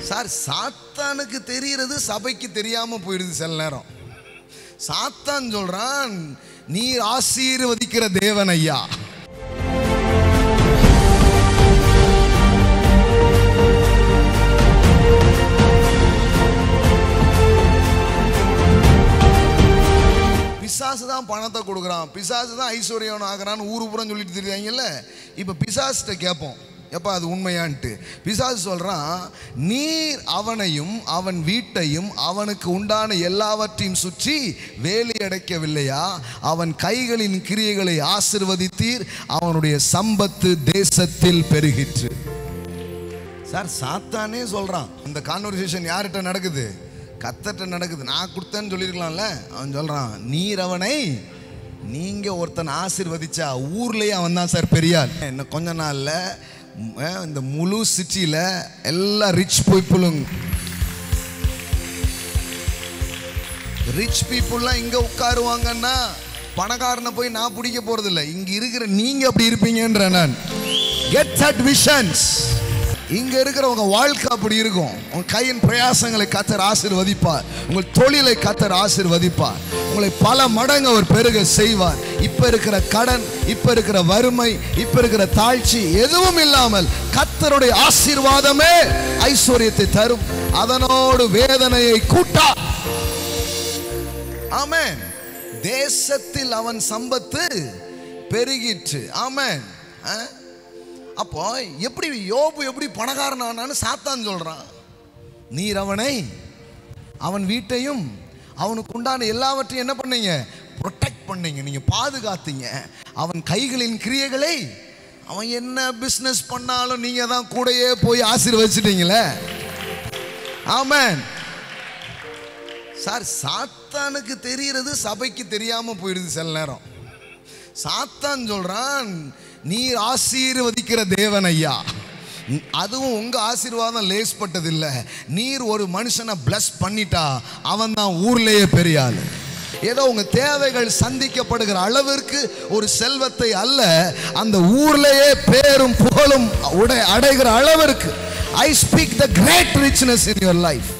Sir சாத்தானுக்கு தெரிகிறது சபைக்கு தெரியாம போயிடுது சில நேரம். சாத்தான் சொல்றான், நீர் ஆசீர்வதிக்கிற தேவன் ஐயா. பிசாசு தான் பணத்தை கொடுக்குறான், பிசாசு தான் ஐஸ்வர்யம் ஆகிறான்னு ஊரு புறம் சொல்லிட்டு தெரியாங்கல்ல. இப்ப பிசாசிட்ட கேட்போம், எப்போ அது உண்மையான்ட்டு. பிசாசு சொல்றான், நீர் அவனையும் அவன் வீட்டையும் அவனுக்கு உண்டான எல்லாவற்றையும் சுற்றி வேலி அடைக்கவில்லையா? அவன் கைகளின் கிரியைகளை ஆசீர்வதித்தீர், அவனுடைய சம்பத்து தேசத்தில் பெருகிற்று. சார் சாத்தானே சொல்றான். இந்த கான்வர்சேஷன் யார்கிட்ட நடக்குது? கர்த்தர்ட்ட நடக்குது. நான் கொடுத்தேன்னு சொல்லியிருக்கலாம்ல. அவன் சொல்றான், நீர் அவனை, நீங்க ஒருத்தன் ஆசீர்வதிச்சா ஊர்லயே அவன் தான் சார் பெரியார். இன்னும் கொஞ்ச நாள்ல இந்த முழு சிட்டியில எல்லா ரிச் பீப்புளும், ரிச் பீப்புள்லாம் இங்க உட்காருவாங்கன்னா பணக்காரனை போய் நான் பிடிக்க போறது இல்லை. இங்க இருக்கிற நீங்க அப்படி இருப்பீங்கன்ற நான். Get that visions. இங்க இருக்கிற உங்க வாழ்க்கை அப்படி இருக்கும். உங்க கையின் பிரயாசங்களை கர்த்தர் ஆசீர்வதிப்பார். உங்கள் தொழிலை கர்த்தர் ஆசீர்வதிப்பார். உங்களை பல மடங்கு அவர் பெருக செய்வார். இப்ப இருக்கிற கடன், இப்ப இருக்கிற வறுமை, இப்ப இருக்கிற தாழ்ச்சி எதுவும் இல்லாமல் கர்த்தருடைய ஆசீர்வாதமே ஐஸ்வர்யத்தை தரும். அதனோடு வேதனையை கூட்டா. ஆமென். தேசத்தில் அவன் சம்பத்து பெருகிற்று. ஆமென். அப்போ எப்படி யோபு எப்படி பணக்காரனானான்னு சாத்தான் சொல்றான். நீர் அவனை, அவன் வீட்டையும் அவனுக்கு உண்டான எல்லாவற்றையும் என்ன பண்ணீங்க? ப்ரொடெக்ட் பண்ணீங்க, நீங்க பாதுகாத்தீங்க. அவன் கைகளின் கிரியைகளை, அவன் என்ன பிசினஸ் பண்ணாலும் நீங்க தான் கூடயே போய் ஆசீர்வதிச்சிட்டீங்களே. ஆமென். சார் சாத்தானுக்கு தெரிகிறது சபைக்கு தெரியாம போயிடுது சில நேரம். சாத்தான் சொல்றான், நீர் ஆசீர்வதிக்கிற தேவன் ஐயா. அதுவும் உங்க ஆசீர்வாதம் லேஸ்பட்டது இல்லை. நீர் ஒரு மனுஷனை பிளஸ் பண்ணிட்டா அவன் தான் ஊர்லயே பெரிய ஆளு. ஏதோ உங்க தேவைகள் சந்திக்கப்படுகிற அளவிற்கு ஒரு செல்வத்தை அல்ல, அந்த ஊர்லயே பேரும் புகழும் அடைகிற அளவிற்கு. I speak the great richness in your life.